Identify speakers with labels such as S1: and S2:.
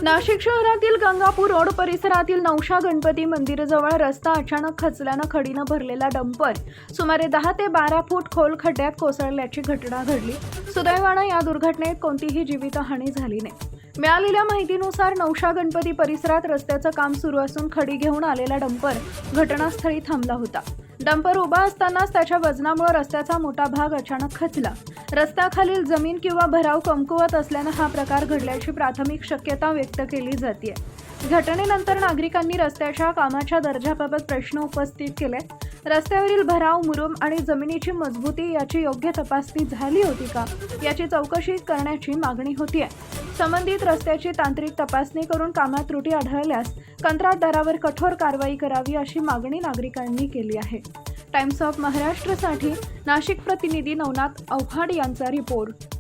S1: नाशिक शहरातील गंगापूर रोड परिसरातील नवशा गणपती मंदिराजवळ रस्ता अचानक खचल्यानं खडीनं भरलेला डंपर सुमारे 10 ते 12 फूट खोल खड्ड्यात कोसळल्याची घटना घडली। सुदैवानं या दुर्घटनेत कोणतीही जीवितहानी झाली नाही। मिळालेल्या माहितीनुसार नवशा गणपती परिसरात रस्त्याचं काम सुरू असून खडी घेऊन आलेला डंपर घटनास्थळी थांबला होता। डंपर उभा असतानाच त्याच्या वजनामुळे रस्त्याचा मोठा भाग अचानक खचला। रस्त्याखालील जमीन किंवा भराव कमकुवत असल्यानं हा प्रकार घडल्याची प्राथमिक शक्यता व्यक्त केली जाते। घटनेनंतर नागरिकांनी रस्त्याच्या कामाच्या दर्जाबाबत प्रश्न उपस्थित केले। रस्त्यावरील भराव, मुरुम आणि जमिनीची मजबूती याची योग्य तपासणी झाली होती का याची चौकशी करण्याची मागणी होतीये। संबंधित रस्त्याची तांत्रिक तपासणी करून कामात त्रुटी आढळल्यास कंत्राटदारावर कठोर कारवाई करावी अशी मागणी नागरिकांनी केली आहे। टाइम्स ऑफ महाराष्ट्रसाठी नाशिक प्रतिनिधी नवनाथ आव्हाड यांचा रिपोर्ट।